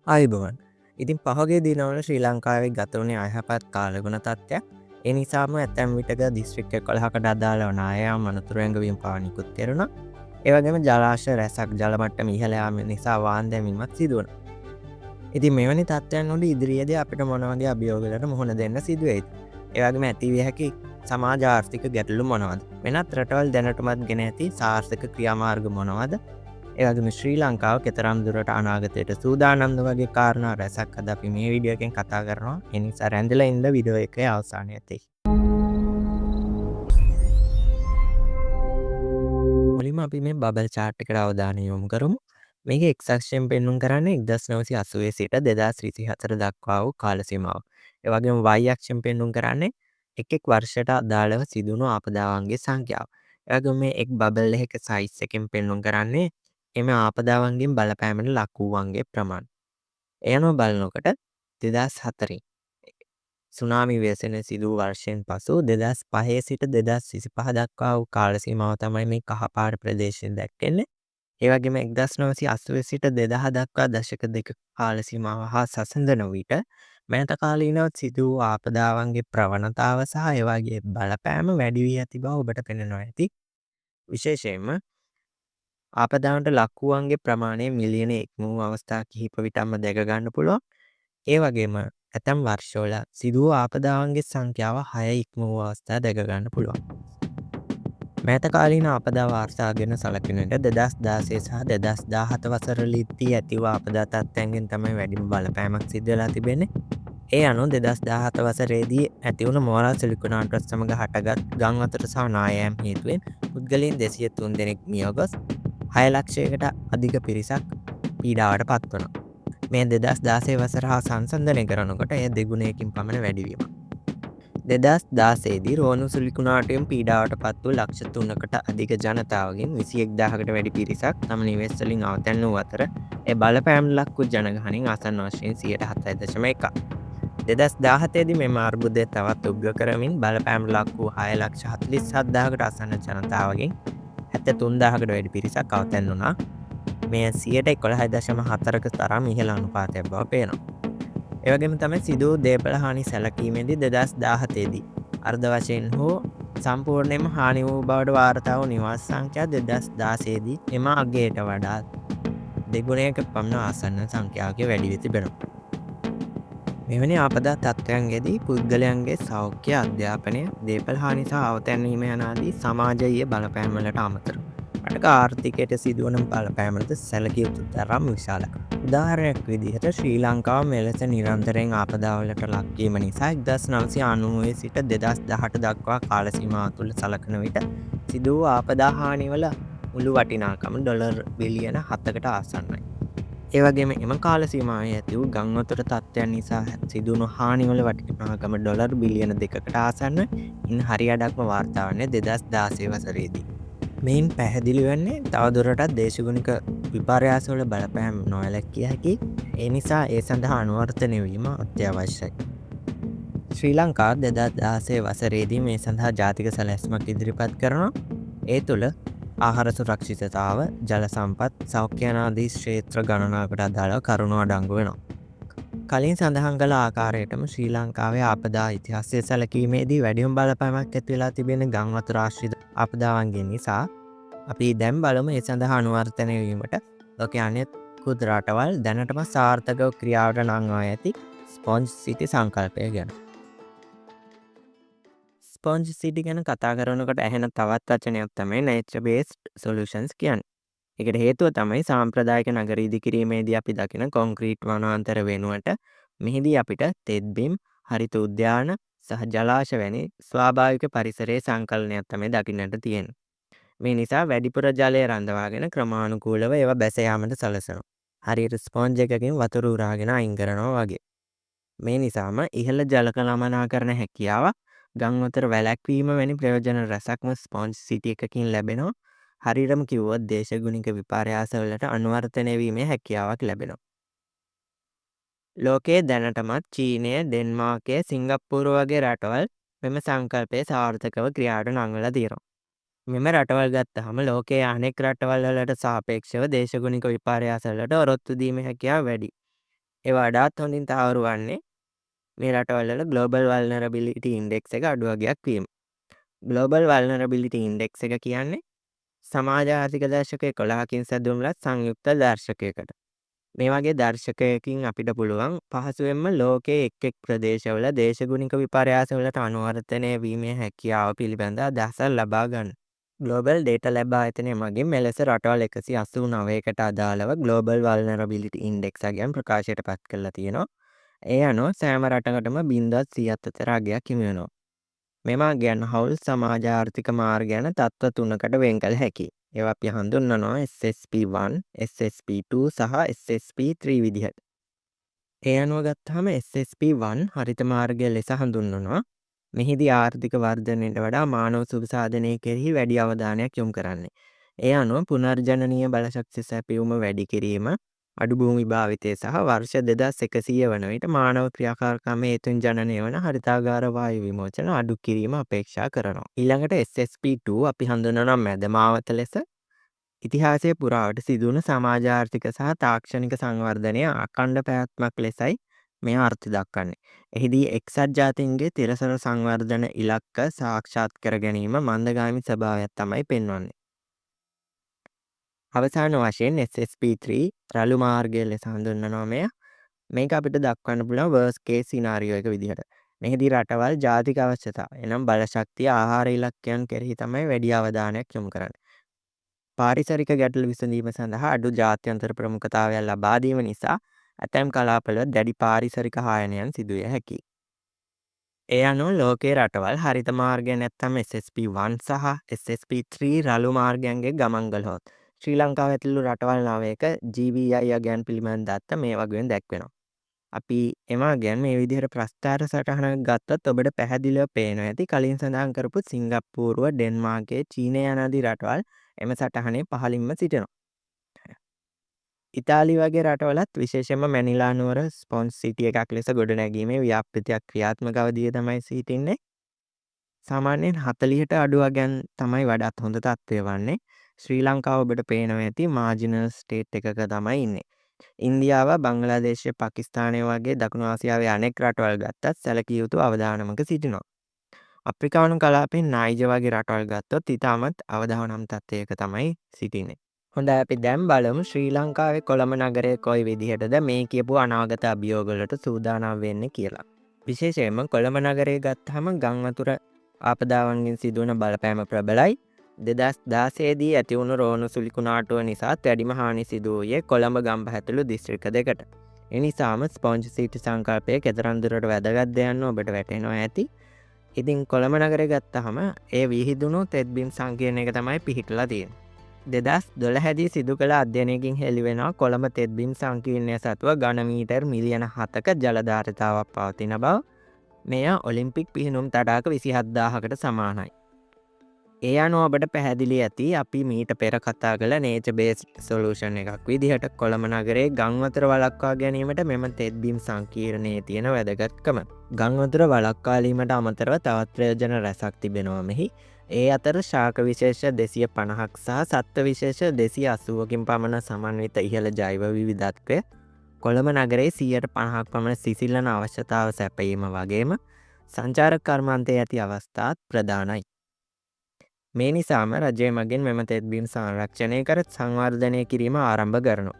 ආයුබෝවන්. ඉතින් පහුගිය දිනවල ශ්‍රී ලංකාවේ ගත වුණේ අයහපත් කාලගුණ තත්ත්වයක්. ඒ නිසාම ඇතැම් විටක දිස්ත්‍රික්ක 11කට අදාළ වන අයම් අනතුරු ඇඟවීම් පවා නිකුත් කෙරුණා. ඒ වගේම ජලාශය රැසක් ජල මට්ටම ඉහළ යාම නිසා වාහන දැමීමක් සිදු වුණා. ඉතින් මෙවැනි තත්ත්වයන් වල ඉදිරියේදී අපිට මොන වගේ අභියෝගවලට මුහුණ දෙන්න සිදු වෙයිද? ඒ වගේම ඇතිවිය හැකි සමාජ ආර්ථික ගැටලු මොනවද? වෙනත් රටවල් දැනටමත් ගෙන ඇති සාර්ථක ක්‍රියාමාර්ග මොනවද? ඒවගේම ශ්‍රී ලංකාව කෙතරම් දුරට අනාගතයට සූදානම්ද වගේ කාරණා රැසක් අද අපි මේ වීඩියෝ එකෙන් කතා කරනවා. ඒ නිසා රැඳිලා ඉන්න වීඩියෝ එකේ අවසානය ඇති. මුලින්ම අපි මේ බබල් chart එකට අවධානය යොමු කරමු. මේක එක් අක්ෂයෙන් පෙන්වුම් කරන්නේ 1980 සිට 2024 දක්වා වූ කාල සීමාව. ඒ වගේම y අක්ෂයෙන් පෙන්වුම් කරන්නේ එක් වර්ෂයට අදාළව සිදුණු ආපදාවන්ගේ සංඛ්‍යාව. ඒ වගේම මේ එක් බබල් එකක සයිස් එකෙන් පෙන්වුම් කරන්නේ එම ආපදාවන්ගෙන් බලපෑමට ලක් වූවන්ගේ ප්‍රමාණය. ඒ අනුව බලනකොට 2004 සුනාමි ව්‍යසනය සිදු වූ වර්ෂයෙන් පසු 2005 සිට 2025 දක්වා වූ කාල සීමාව තමයි මේ කහපාට ප්‍රදේශයෙන් දැක්වෙන්නේ. ඒ වගේම 1980 සිට 2000 දක්වා දශක දෙක කාල සීමාව හා සසඳන විට මෑත කාලීනව සිදු වූ ආපදාවන්ගේ ප්‍රවණතාව සහ ඒ වගේ බලපෑම වැඩි වී ඇති බව ඔබට පෙනෙනවා ඇති. විශේෂයෙන්ම ආපදාවන්ට ලක් වූවන්ගේ ප්‍රමාණය මිලියන ඉක්ම වූ අවස්ථා කිහිප විටක්ම දැක ගන්න පුළුවන්. ඒ වගේම ඇතැම් වර්ෂවල සිදු වූ ආපදාවන්ගේ සංඛ්‍යාව 6 ඉක්ම වූ අවස්ථා දැක ගන්න පුළුවන්. මෑත කාලීන ආපදා වාර්තා ගැන සැලකෙන විට 2016 සහ 2017 වසරවලදී ඇති වූ ආපදා තත්ත්වයන්ගෙන් තමයි වැඩිම බලපෑමක් සිදු වෙලා තිබෙන්නේ. ඒ අනුව 2017 වසරේදී ඇති වුණ මෝරල් සිලිකොනාටත් සමග හටගත් ගම් වතුර සහ නායෑම් හේතුවෙන් පුද්ගලයන් 203 දෙනෙක් මිය ගොස් 6 ලක්ෂයකට අධික පිරිසක් පීඩාවට පත් වුණා. මේ 2016 වසර හා සංසන්දනය කරනකොට එය දෙගුණයකින් පමණ වැඩිවීමක්. 2016 දී රෝණු සිලිකුණාටයෙන් පීඩාවට පත් වූ ලක්ෂ 3කට අධික ජනතාවගෙන් 21000කට වැඩි පිරිසක් තම නිවෙස් වලින් අවතැන් වූ අතර ඒ බලපෑම් ලක් වූ ජනගහනයෙන් ආසන්න වශයෙන් 7.1. 2017 දී මෙම අර්බුදය තවත් උග්‍ර කරමින් බලපෑම් ලක් වූ 6,47,000කට ආසන්න ජනතාවගෙන් 73,000කට වැඩි පිරිසක් අවතැන් වුණා. මේ 11.4ක තරම් ඉහළ අනුපාතයක් බව පේනවා. ඒ වගේම තමයි සිදු වූ දේපල හානි සැලකීමේදී 2017 දී අර්ධ වශයෙන් හෝ සම්පූර්ණයෙන්ම හානි වූ බවට වාර්තා වූ නිවාස සංඛ්‍යා 2016 දී එම අගයට වඩා දෙගුණයක පමණ ආසන්න සංඛ්‍යාවක වැඩි වී තිබෙනවා. මෙවැනි ආපදා තත්ත්වයන්ගෙදී පුද්ගලයන්ගේ සෞඛ්‍ය අධ්‍යාපනය දේපල හානි සහ අවතැන්වීම යන ආදී සමාජයීය බලපෑම් වලට අමතරව රටක ආර්ථිකයට සිදුවන බලපෑමට සැලකිය යුතු තරම් විශාලයි. උදාහරණයක් විදිහට ශ්‍රී ලංකාව මෙලෙස නිරන්තරයෙන් ආපදාවලට ලක්වීම නිසා 1990 සිට 2018 දක්වා කාල සීමාව තුළ සලකන විට සිදු වූ ආපදා හානිවල මුළු වටිනාකම ඩොලර් බිලියන 7කට ආසන්නයි. ඒ වගේම එම කාල සීමාවේ ඇති වූ ගම් වතුර තත්ත්වයන් නිසා සිදුවුණු හානිවල වටිනාකම ඩොලර් බිලියන 2කට ආසන්න. ඉන් හරි අඩක්ම වාර්තා වන්නේ 2016 වසරේදී. මෙයින් පැහැදිලි වන්නේ තවදුරටත් දේශගුණික විපර්යාසවල බලපෑම් නොවැළැක්විය හැකි. ඒ නිසා ඒ සඳහා අනුවර්තනය වීම අත්‍යවශ්‍යයි. ශ්‍රී ලංකාව 2016 වසරේදී මේ සඳහා ජාතික සැලැස්මක් ඉදිරිපත් කරනවා. ඒ තුළ ආහාර සුරක්ෂිතතාව, ජල සම්පත්, සෞඛ්‍ය ආදී ක්ෂේත්‍ර ගණනාවකට අදාළව කරුණු අඩංගු වෙනවා. කලින් සඳහන් කළ ආකාරයටම ශ්‍රී ලංකාවේ ආපදා ඉතිහාසය සැලකීමේදී වැඩිම බලපෑමක් ඇති වෙලා තිබෙන ගම් වතුර ආශ්‍රිත ආපදාවන්ගේ නිසා අපි දැන් බලමු ඒ සඳහා අනුවර්තනය වීමට ලෝකයේ අනෙකුත් රටවල් දැනටම සාර්ථකව ක්‍රියාවට නංවා ඇති ස්පොන්ජ් සිටි සංකල්පය ගැන. ස්පොන්ජ් සිටි ගැන කතා කරනකොට ඇහෙන තවත් වචනයක් තමයි nature based solutions කියන්නේ. ඒකට හේතුව තමයි සාම්ප්‍රදායික නගර ඉදිකිරීමේදී අපි දකින කොන්ක්‍රීට් වනාන්තර වෙනුවට මෙහිදී අපිට තෙත්බිම්, හරිත උද්‍යාන සහ ජලාශ වැනි ස්වාභාවික පරිසරයේ සංකලනයක් තමයි දකින්නට තියෙන්නේ. මේ නිසා වැඩිපුර ජලය රඳවාගෙන ක්‍රමානුකූලව ඒවා බැස යාමට සලසනවා. හරියට ස්පොන්ජ් එකකින් වතුර උරාගෙන අයින් කරනවා වගේ. මේ නිසාම ඉහළ ජල කළමනාකරණ හැකියාව, ගම් වතුර වැළැක්වීම වැනි ප්‍රයෝජන රැසක්ම ස්පොන්ජ් සිටි එකකින් ලැබෙනවා. හරියටම කිව්වොත් දේශගුණික විපර්යාසවලට අනුවර්තනය වීමේ හැකියාවක් ලැබෙනවා. ලෝකයේ දැනටමත් චීනය, ඩෙන්මාර්කය, සිංගප්පූරු වගේ රටවල් මෙම සංකල්පය සාර්ථකව ක්‍රියාවට නංවලා තියෙනවා. මෙම රටවල් ගත්තහම ලෝකයේ අනෙක් රටවල් වලට සාපේක්ෂව දේශගුණික විපර්යාස වලට ඔරොත්තු දීමේ හැකියාව වැඩි. ඒ වඩාත් හොඳින් තහවුරු වන්නේ මේ රටවල් වල ග්ලෝබල් වල්නරබිලිටි ඉන්ඩෙක්ස් එක අඩු වගයක් වීම. ග්ලෝබල් වල්නරබිලිටි ඉන්ඩෙක්ස් එක කියන්නේ සමාජ ආර්ථික දර්ශක 11කින් සැදුම් ලත් සංයුක්ත දර්ශකයකට. මේ වගේ දර්ශකයකින් අපිට පුළුවන් පහසුවෙන්ම ලෝකයේ එක් එක් ප්‍රදේශවල දේශගුණික විපර්යාසවලට අනුවර්තනය වීමේ හැකියාව පිළිබඳ අදහසක් ලබා ගන්න. ග්ලෝබල් ඩේටා ලැබ් ආයතනය මගින් මෙලෙස රටවල් 189කට අදාළව ග්ලෝබල් වල්නරබිලිටි ඉන්ඩෙක්ස් අගයන් ප්‍රකාශයට පත් කරලා තියෙනවා. ඒ අනුව සෑම රටකටම 0.34 අගයක් හිමි වෙනවා. මෙම අගයන් හවුල් සමාජ ආර්ථික මාර්ග යන තත්ත්ව තුනකට වෙන් කළ හැකියි. ඒවා අපි හඳුන්වනවා SSP1, SSP2 සහ SSP3 විදිහට. ඒ අනුව ගත්තාම SSP1 හරිත මාර්ගය ලෙස හඳුන්වනවා. මෙහිදී ආර්ථික වර්ධනයට වඩා මානව සුභසාධනය කෙරෙහි වැඩි අවධානයක් යොමු කරන්නේ. ඒ අනුව පුනර්ජනනීය බලශක්ති සැපයුම වැඩි කිරීම, අඩු භූමි භාවිතය සහ වර්ෂ 2100 වන විට මානව ක්‍රියාකාරකම් හේතුන් ජනනය වන හරිතාගාර වායු විමෝචන අඩු කිරීම අපේක්ෂා කරනවා. ඊළඟට SSP2 අපි හඳුන්වනවා මැද මාවත ලෙස. ඉතිහාසයේ පුරාවට සිදුවුණු සමාජ ආර්ථික සහ තාක්ෂණික සංවර්ධනය අඛණ්ඩ පැවැත්මක් ලෙසයි මේ අර්ථ දක්වන්නේ. එහිදී එක්සත් ජාතීන්ගේ තිරසන සංවර්ධන ඉලක්ක සාක්ෂාත් කර ගැනීම මන්දගාමී ස්වභාවයක් තමයි පෙන්වන්නේ. අවසාන වශයෙන් SSP3 රළු මාර්ගය ලෙස හඳුන්වනවා මෙය. මේක අපිට දක්වන්න පුළුවන් worst case scenario එක විදිහට. මෙහිදී රටවල් ජාතික අවශ්‍යතා එනම් බලශක්තිය ආහාර ඉලක්කයන් කෙරෙහි තමයි වැඩි අවධානයක් යොමු කරන්නේ. පාරිසරික ගැටලු විසඳීම සඳහා අඩු ජාත්‍යන්තර ප්‍රමුඛතාවයක් ලබා දීම නිසා ඇතැම් කලාපවල දැඩි පාරිසරික හායනයන් සිදුවිය හැකියි. ඒ අනුව ලෝකයේ රටවල් හරිත මාර්ගය නැත්නම් SSP1 සහ SSP3 රළු මාර්ගයන්ගේ ගමන් ගලහොත් ශ්‍රී ලංකාව ඇතුළු රටවල් 9ක GBI අගයන් පිළිබඳ දත්ත මේ වගේම දැක්වෙනවා. අපි එම අගයන් මේ විදිහට ප්‍රස්ථාර සටහනක් ගත්තොත් ඔබට පැහැදිලිව පේනවා ඇති කලින් සඳහන් කරපු සිංගප්පූරුව, ඩෙන්මාර්කය, චීනය ආදී රටවල් එම සටහනේ පහළින්ම සිටිනවා. ඉතාලි වගේ රටවලත් විශේෂයෙන්ම මැනිලා නුවර ස්පොන්ජ් සිටි එකක් ලෙස ගොඩනැගීමේ ව්‍යාපෘතියක් ක්‍රියාත්මකව දී තමයි සිටින්නේ. සාමාන්‍යයෙන් 40ට අඩු අගයන් තමයි වඩාත් හොඳ තත්ත්වය වන්නේ. ශ්‍රී ලංකාව ඔබට පේනවා ඇති මාජිනල් ස්ටේට් එකක තමයි ඉන්නේ. ඉන්දියාව, බංග්ලාදේශය, පාකිස්තානය වගේ දකුණු ආසියාවේ අනෙක් රටවල් ගත්තත් සැලකිය යුතු අවදානමක සිටිනවා. අප්‍රිකානු කලාපෙන් නයිජර් වගේ රටවල් ගත්තොත් ඉතාමත් අවදානම් තත්ත්වයක තමයි සිටින්නේ. හොඳයි අපි දැන් බලමු ශ්‍රී ලංකාවේ කොළඹ නගරය කොයි විදිහටද මේ කියපු අනාගත අභියෝගවලට සූදානම් වෙන්නේ කියලා. විශේෂයෙන්ම කොළඹ නගරය ගත්තාම ගම් වතුර ආපදාවන්ගෙන් සිදුවන බලපෑම ප්‍රබලයි. 2016 දී ඇති වුණු රෝණු සුළි කුණාටුව නිසා වැඩිම හානි සිදු වූයේ කොළඹ ගම්බහ ඇතුළු දිස්ත්‍රික්ක දෙකට. ඒ නිසාම ස්පොන්ජ් සිටි සංකල්පය කෙතරම් දුරට වැදගත්ද යන්න ඔබට වැටහෙනවා ඇති. ඉතින් කොළඹ නගරය ගත්තාම ඒ විහිදුණු තෙත්බිම් සංකීර්ණයක තමයි පිහිටලා තියෙන්නේ. 2012 දී සිදු කළ අධ්‍යයනයකින් හෙළිවෙනවා කොළඹ තෙත්බිම් සංකීර්ණය සතුව ඝන මීටර් මිලියන 7ක ජල ධාරිතාවක් පවතින බව. මෙය ඔලිම්පික් පිහිනුම් තටාක 27000කට සමානයි. ඒ අනුව ඔබට පැහැදිලි ඇති අපි මීට පෙර කතා කළ nature based solution එකක් විදිහට කොළඹ නගරයේ ගම් වතුර වළක්වා ගැනීමට මෙම තෙත්බිම් සංකීර්ණයේ තියෙන වැදගත්කම. ගම් වතුර වළක්වාලීමට අමතරව තවත් ප්‍රයෝජන රැසක් තිබෙනවා මෙහි. ඒ අතර ශාක විශේෂ 250ක් සහ සත්ත්ව විශේෂ 280කින් පමණ සමන්විත ඉහළ ජෛව විවිධත්වය කොළඹ නගරයේ 150ක් පමණ සිසිලන අවශ්‍යතාව සැපයීම වගේම සංචාරක කර්මාන්තයේ ඇති අවස්ථාත් ප්‍රධානයි. මේ නිසාම රජය මගින් මෙම තෙත්බිම් සංරක්ෂණය කර සංවර්ධනය කිරීම ආරම්භ කරනවා.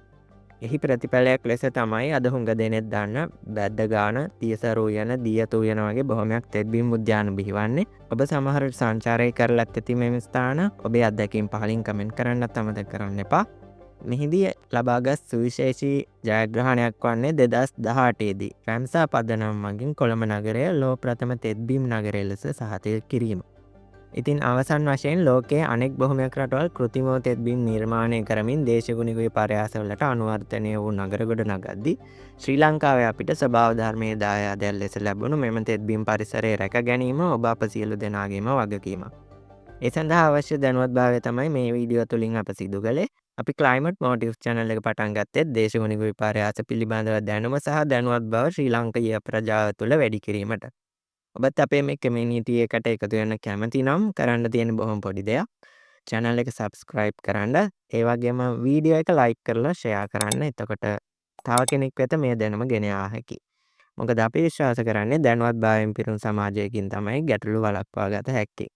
එහි ප්‍රතිඵලයක් ලෙස තමයි අද හුඟ දෙනෙක් දන්න බැද්දගාන, තියසරු යන, දියතු යන වගේ බොහොමයක් තෙත්බිම් උද්‍යාන බිහිවන්නේ. ඔබ සමහර සංචාරය කරලත් ඇති මෙම ස්ථාන ඔබේ අත්දැකීම් පහලින් කමෙන්ට් කරන්නත් අමතක කරන්න එපා. මෙහිදී ලබාගත් සුවිශේෂී ජයග්‍රහණයක් වන්නේ 2018 දී රැම්සා පදනම් මගින් කොළඹ නගරය ලෝ ප්‍රථම තෙත්බිම් නගරය ලෙස සහතික කිරීම. ඉතින් අවසන් වශයෙන් ලෝකයේ අනෙක් බොහොමයක් රටවල් කෘතිමව තෙත්බිම් නිර්මාණය කරමින් දේශගුණික විපර්යාසවලට අනුවර්තනය වූ නගර ගොඩ නගද්දී ශ්‍රී ලංකාවේ අපිට ස්වභාව ධර්මයේ දායාදයක් ලෙස ලැබුණු මෙම තෙත්බිම් පරිසරය රැක ගැනීම ඔබ අප සියලු දෙනාගේම වගකීමක්. ඒ සඳහා අවශ්‍ය දැනුවත්භාවය තමයි මේ වීඩියෝ තුලින් අප සිදු කළේ. අපි Climate Motives channel එක පටන් ගත්තේ දේශගුණික විපර්යාස පිළිබඳව දැනුම සහ දැනුවත් බව ශ්‍රී ලාංකීය ප්‍රජාව තුළ වැඩි කිරීමට. ඔබත් අපේ මේ කමියුනිටි එකට එකතු වෙන්න කැමති නම් කරන්න තියෙන බොහොම පොඩි දෙයක්. channel එක subscribe කරන්න. ඒ වගේම වීඩියෝ එක like කරලා share කරන්න. එතකොට තව කෙනෙක් වෙත මේ දැනුම ගෙන යා හැකියි. මොකද අපි විශ්වාස කරන්නේ දැනුවත් භාවයෙන් පිරුණු සමාජයකින් තමයි ගැටලු වළක්වා ගත හැක්කේ.